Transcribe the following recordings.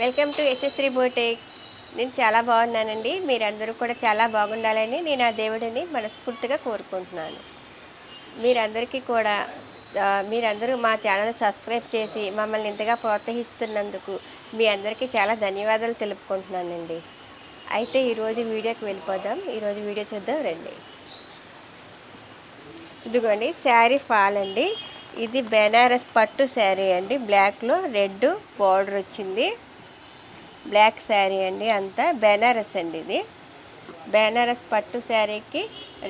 Welcome to Yashasvi బోటెక్. నేను చాలా బాగున్నానండి. మీరందరూ కూడా చాలా బాగుండాలని నేను ఆ దేవుడిని మనస్ఫూర్తిగా కోరుకుంటున్నాను. మీరందరికీ కూడా మీరందరూ మా ఛానల్ సబ్స్క్రైబ్ చేసి మమ్మల్ని ఇంతగా ప్రోత్సహిస్తున్నందుకు మీ అందరికీ చాలా ధన్యవాదాలు తెలుపుకుంటున్నానండి. అయితే ఈరోజు వీడియోకి వెళ్ళిపోదాం. ఈరోజు వీడియో చూద్దాం రండి. ఇదిగోండి శారీ ఫాల్ అండి. ఇది బెనారస్ పట్టు శారీ అండి. బ్లాక్లో రెడ్ బార్డర్ వచ్చింది. బ్లాక్ శారీ అండి, అంతా బెనారస్ అండి. ఇది బెనారస్ పట్టు శారీకి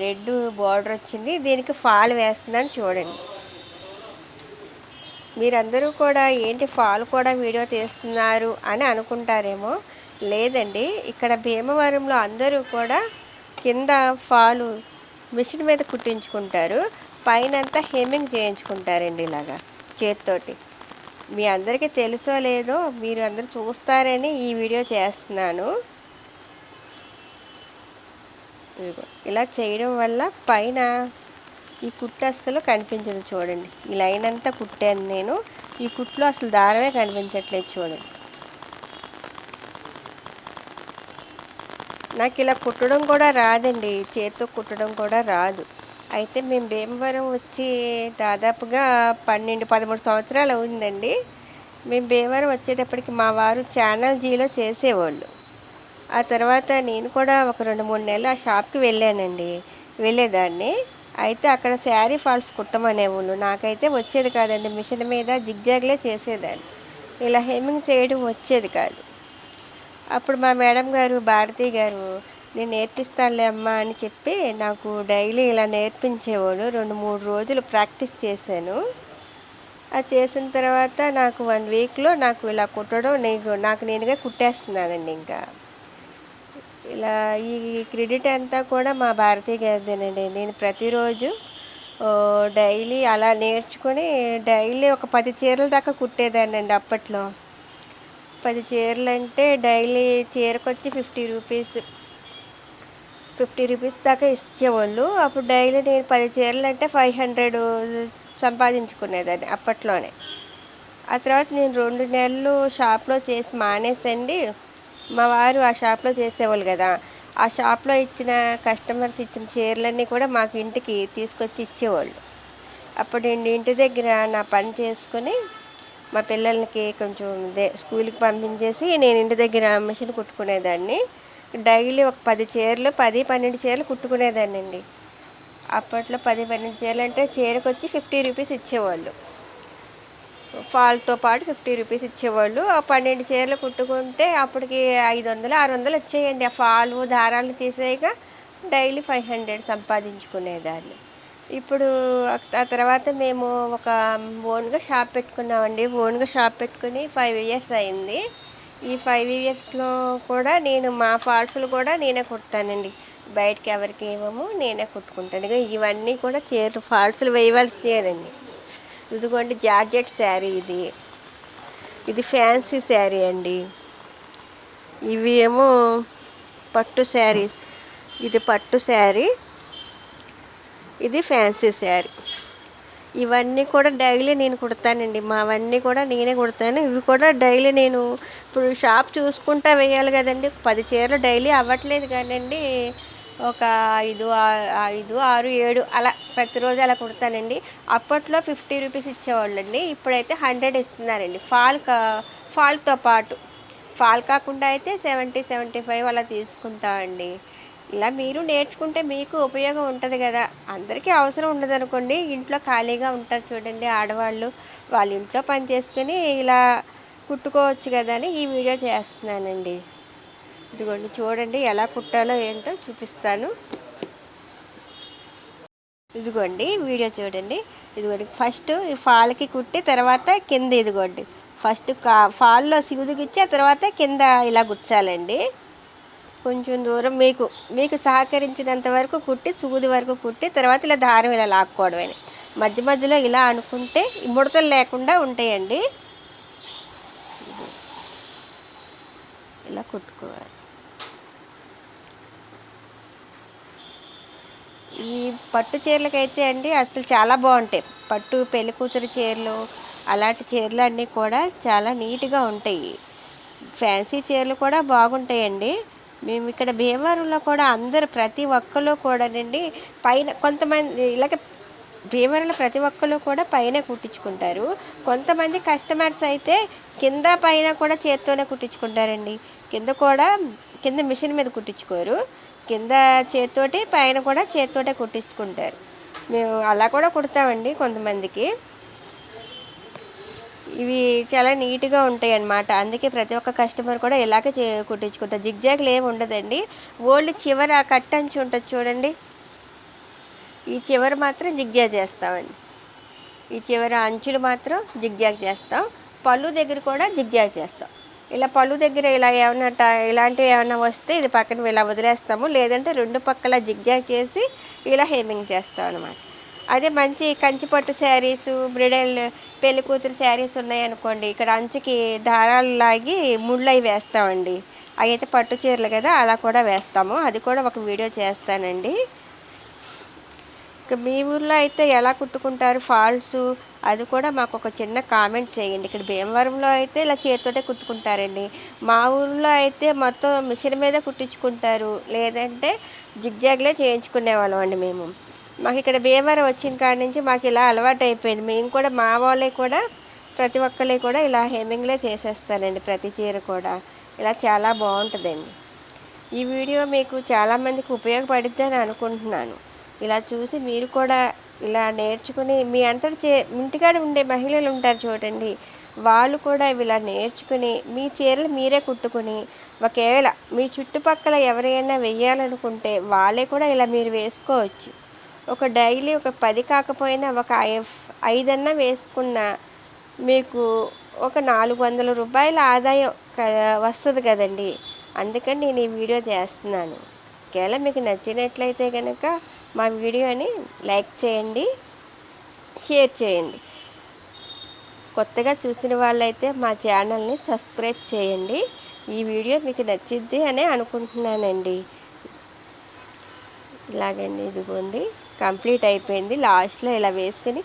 రెడ్ బార్డర్ వచ్చింది. దీనికి ఫాల్ వేస్తున్నాను చూడండి. మీరందరూ కూడా ఏంటి ఫాల్ కూడా వీడియో తీస్తున్నారు అని అనుకుంటారేమో. లేదండి, ఇక్కడ భీమవరంలో అందరూ కూడా కింద ఫాలు మిషన్ మీద కుట్టించుకుంటారు, పైన అంతా హెమ్మింగ్ చేయించుకుంటారండి ఇలాగా చేతితోటి. మీ అందరికీ తెలుసో లేదో, మీరు అందరూ చూస్తారని ఈ వీడియో చేస్తున్నాను. ఇలా చేయడం వల్ల పైన ఈ కుట్టు అస్సలు కనిపించదు చూడండి. ఈ లైన్ అంతా కుట్టాను నేను. ఈ కుట్లో అసలు దారమే కనిపించట్లేదు చూడండి. నాకు ఇలా కుట్టడం కూడా రాదండి, చేతితో కుట్టడం కూడా రాదు. అయితే మేము భీమవరం వచ్చి దాదాపుగా 12-13 సంవత్సరాలు అవుతుందండి. మేము భీమవరం వచ్చేటప్పటికి మా వారు ఛానల్ జీలో చేసేవాళ్ళు. ఆ తర్వాత నేను కూడా ఒక 2-3 నెలలు ఆ షాప్కి వెళ్ళేదాన్ని. అయితే అక్కడ శారీ ఫాల్స్ కుట్టమనేవాళ్ళు. నాకైతే వచ్చేది కాదండి, మిషన్ మీద జిగ్జాగ్లే చేసేదాన్ని. ఇలా హెమ్మింగ్ చేయడం వచ్చేది కాదు. అప్పుడు మా మేడం గారు, భారతి గారు, నేను నేర్పిస్తానులే అమ్మా అని చెప్పి నాకు డైలీ ఇలా నేర్పించేవాడు. 2-3 రోజులు ప్రాక్టీస్ చేశాను. అది చేసిన తర్వాత నాకు 1 వీక్లో నాకు ఇలా కుట్టడం నాకు నేనుగా కుట్టేస్తున్నానండి. ఇంకా ఇలా ఈ క్రెడిట్ అంతా కూడా మా భారతి గారిదేనండి. నేను ప్రతిరోజు డైలీ అలా నేర్చుకొని డైలీ ఒక 10 చీరల దాకా కుట్టేదానండి. అప్పట్లో 10 చీరలు అంటే డైలీ చీరకొచ్చి 50 రూపీస్ దాకా ఇచ్చేవాళ్ళు. అప్పుడు డైలీ నేను 10 చీరలు అంటే 500 సంపాదించుకునేదాన్ని అప్పట్లోనే. ఆ తర్వాత నేను 2 నెలలు షాప్లో చేసి మానేసండి. మా వారు ఆ షాప్లో చేసేవాళ్ళు కదా, ఆ షాప్లో ఇచ్చిన కస్టమర్స్ ఇచ్చిన చీరలన్నీ కూడా మాకు ఇంటికి తీసుకొచ్చి ఇచ్చేవాళ్ళు. అప్పుడు నేను ఇంటి దగ్గర నా పని చేసుకొని మా పిల్లలకి కొంచెం స్కూల్కి పంపించేసి నేను ఇంటి దగ్గర మిషన్ కుట్టుకునేదాన్ని. డైలీ ఒక 10 చీరలు 10-12 చీరలు కుట్టుకునేదాన్ని అండి. అప్పట్లో 10-12 చీరలు అంటే చీరకు వచ్చి 50 రూపీస్ ఇచ్చేవాళ్ళు. ఫాల్తో పాటు 50 రూపీస్ ఇచ్చేవాళ్ళు. ఆ 12 చీరలు కుట్టుకుంటే అప్పటికి 500-600 వచ్చేయండి. ఆ ఫాలు దారాలు తీసేయక డైలీ 500 సంపాదించుకునేదాన్ని. ఇప్పుడు ఆ తర్వాత మేము ఒక ఓన్గా షాప్ పెట్టుకున్నామండి. ఓన్గా షాప్ పెట్టుకుని 5 ఇయర్స్ అయింది. ఈ 5 ఇయర్స్లో కూడా నేను మా ఫాల్స్లు కూడా నేనే కుడతానండి. బయటకి ఎవరికి ఏమో నేనే కుట్టుకుంటాను. ఇవన్నీ కూడా చీరలు ఫాల్స్లు వేయవలసినాయండి. ఇదిగోండి జార్జెట్ శారీ, ఇది ఫ్యాన్సీ శారీ అండి. ఇవి ఏమో పట్టు శారీస్. ఇది పట్టు శారీ, ఇది ఫ్యాన్సీ శారీ. ఇవన్నీ కూడా డైలీ నేను కుడతానండి. మావన్నీ కూడా నేనే కుడతాను. ఇవి కూడా డైలీ నేను ఇప్పుడు షాప్ చూసుకుంటా వేయాలి కదండి. 10 చీరలు డైలీ అవ్వట్లేదు కానండి, ఒక 5-6-7 అలా ప్రతిరోజు అలా కుడతానండి. అప్పట్లో 50 రూపీస్ ఇచ్చేవాళ్ళండి, ఇప్పుడైతే 100 ఇస్తున్నారండి. ఫాల్తో పాటు. ఫాల్ కాకుండా అయితే 70-75 అలా తీసుకుంటామండి. ఇలా మీరు నేర్చుకుంటే మీకు ఉపయోగం ఉంటుంది కదా. అందరికీ అవసరం ఉండదు అనుకోండి, ఇంట్లో ఖాళీగా ఉంటారు చూడండి ఆడవాళ్ళు, వాళ్ళ ఇంట్లో పని చేసుకుని ఇలా కుట్టుకోవచ్చు కదా అని ఈ వీడియో చేస్తున్నానండి. ఇదిగోండి చూడండి ఎలా కుట్టాలో ఏంటో చూపిస్తాను. ఇదిగోండి వీడియో చూడండి. ఇదిగోండి ఫస్ట్ ఈ ఫాల్కి కుట్టి తర్వాత కింద ఇదిగోండి ఫస్ట్ ఫాల్లో సిగుదిగిచ్చి ఆ తర్వాత కింద ఇలా గుచ్చాలండి. కొంచెం దూరం మీకు సహకరించినంత వరకు కుట్టి సూది వరకు కుట్టి తర్వాత ఇలా దారం ఇలా లాక్కోవడమే. మధ్య మధ్యలో ఇలా అనుకుంటే ముడతలు లేకుండా ఉంటాయండి. ఇలా కుట్టుకోవాలి. ఈ పట్టు చీరలకైతే అండి అసలు చాలా బాగుంటాయి. పట్టు పెళ్లి కూతురు చీరలు అలాంటి చీరలు అన్నీ కూడా చాలా నీట్గా ఉంటాయి. ఫ్యాన్సీ చీరలు కూడా బాగుంటాయండి. మేము ఇక్కడ భీమవరంలో కూడా అందరూ ప్రతి ఒక్కరు కూడానండి పైన కొంతమంది ఇలాగ భీమవరంలో ప్రతి ఒక్కరు కూడా పైన కుట్టించుకుంటారు. కొంతమంది కస్టమర్స్ అయితే కింద పైన కూడా చేత్తోనే కుట్టించుకుంటారండి. కింద మిషన్ మీద కుట్టించుకోరు. కింద చేత్తోటి పైన కూడా చేత్తోటే కుట్టించుకుంటారు. మేము అలా కూడా కుడతామండి కొంతమందికి. ఇవి చాలా నీట్గా ఉంటాయి అన్నమాట. అందుకే ప్రతి ఒక్క కస్టమర్ కూడా ఇలాగే కుట్టించుకుంటారు. జిగ్జాగ్లు ఏమి ఉండదండి. ఓన్లీ చివర కట్టంచు ఉంటుంది చూడండి, ఈ చివర మాత్రం జిగ్జాగ్ చేస్తామండి. ఈ చివర అంచులు మాత్రం జిగ్జాగ్ చేస్తాం. పళ్ళు దగ్గర కూడా జిగ్జాగ్ చేస్తాం. ఇలా పళ్ళు దగ్గర ఇలా ఏమన్నా ఇలాంటివి ఏమైనా వస్తే ఇది పక్కన ఇలా వదిలేస్తాము. లేదంటే రెండు పక్కల జిగ్జాగ్ చేసి ఇలా హెమ్మింగ్ చేస్తాం అన్నమాట. అదే మంచి కంచిపట్టు శారీసు, బ్రిడల్ పెళ్లి కూతురు శారీస్ ఉన్నాయనుకోండి, ఇక్కడ అంచుకి దారాలు లాగి ముళ్ళు అవి వేస్తామండి. అవి అయితే పట్టు చీరలు కదా, అలా కూడా వేస్తాము. అది కూడా ఒక వీడియో చేస్తానండి. ఇక మీ ఊర్లో అయితే ఎలా కుట్టుకుంటారు ఫాల్సు, అది కూడా మాకు ఒక చిన్న కామెంట్ చేయండి. ఇక్కడ భీమవరంలో అయితే ఇలా చేతితోటే కుట్టుకుంటారండి. మా ఊర్లో అయితే మొత్తం మిషన్ మీద కుట్టించుకుంటారు, లేదంటే జిగ్జాగ్లే చేయించుకునేవాళ్ళం అండి మేము. మాకు ఇక్కడ భీమవరం వచ్చిన కాడి నుంచి మాకు ఇలా అలవాటు అయిపోయింది. మేము కూడా మా వాళ్ళే కూడా ప్రతి ఒక్కరి కూడా ఇలా హెమ్మింగ్లే చేసేస్తానండి. ప్రతి చీర కూడా ఇలా చాలా బాగుంటుందండి. ఈ వీడియో మీకు చాలామందికి ఉపయోగపడుద్దని అనుకుంటున్నాను. ఇలా చూసి మీరు కూడా ఇలా నేర్చుకుని మీ ఇంటికాడ ఉండే మహిళలు ఉంటారు చూడండి, వాళ్ళు కూడా ఇలా నేర్చుకుని మీ చీరలు మీరే కుట్టుకుని, ఒకవేళ మీ చుట్టుపక్కల ఎవరైనా వెయ్యాలనుకుంటే వాళ్ళే కూడా ఇలా మీరు వేసుకోవచ్చు. ఒక డైలీ ఒక 10 కాకపోయినా ఒక 5 అన్నా వేసుకున్న మీకు ఒక 400 రూపాయల ఆదాయం వస్తుంది కదండి. అందుకని నేను ఈ వీడియో చేస్తున్నాను. ఒకవేళ మీకు నచ్చినట్లయితే కనుక మా వీడియోని లైక్ చేయండి, షేర్ చేయండి. కొత్తగా చూసిన వాళ్ళైతే మా ఛానల్ని సబ్స్క్రైబ్ చేయండి. ఈ వీడియో మీకు నచ్చిద్ది అని అనుకుంటున్నానండి. ఇలాగండి, ఇదిగోండి కంప్లీట్ అయిపోయింది. లాస్ట్లో ఇలా వేసుకుని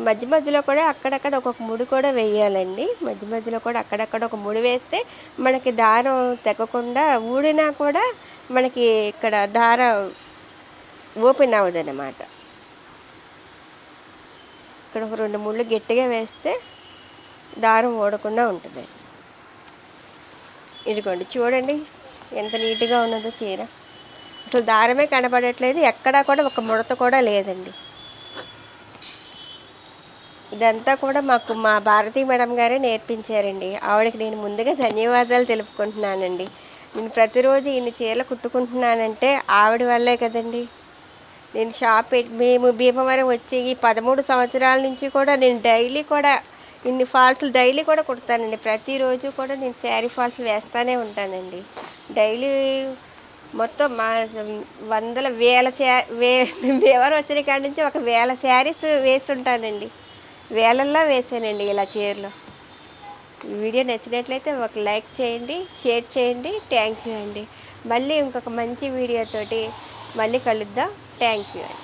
మధ్య మధ్యలో కూడా అక్కడక్కడ ఒక్కొక్క ముడి కూడా వేయాలండి. మధ్య మధ్యలో కూడా అక్కడక్కడ ఒక ముడి వేస్తే మనకి దారం తెగకుండా, ఊడినా కూడా మనకి ఇక్కడ దారం ఓపెన్ అవ్వదు అన్నమాట. ఇక్కడ ఒక 2 ముళ్ళు గట్టిగా వేస్తే దారం ఊడకుండా ఉంటుంది. ఇదిగోండి చూడండి ఎంత నీట్గా ఉన్నదో చీర. అసలు దారమే కనబడట్లేదు, ఎక్కడా కూడా ఒక ముడత కూడా లేదండి. ఇదంతా కూడా మాకు మా భారతీ మేడం గారే నేర్పించారండి. ఆవిడకి నేను ముందుగా ధన్యవాదాలు తెలుపుకుంటున్నానండి. నేను ప్రతిరోజు ఇన్ని చీరలు కుట్టుకుంటున్నానంటే ఆవిడ వల్లే కదండి. నేను మేము భీమవరం వచ్చి ఈ 13 సంవత్సరాల నుంచి కూడా నేను డైలీ కూడా ఇన్ని ఫాల్స్లు డైలీ కూడా కుడతానండి. ప్రతిరోజు కూడా నేను శారీ ఫాల్స్ వేస్తూనే ఉంటానండి. డైలీ మొత్తం మా భీమవరం వచ్చిన కాడి నుంచి ఒక 1000 శారీస్ వేస్తుంటానండి. వేలల్లో వేసానండి ఇలా చీరలు. ఈ వీడియో నచ్చినట్లయితే ఒక లైక్ చేయండి, షేర్ చేయండి. థ్యాంక్ యూ అండి. మళ్ళీ ఇంకొక మంచి వీడియోతోటి మళ్ళీ కలుద్దాం. థ్యాంక్ యూ అండి.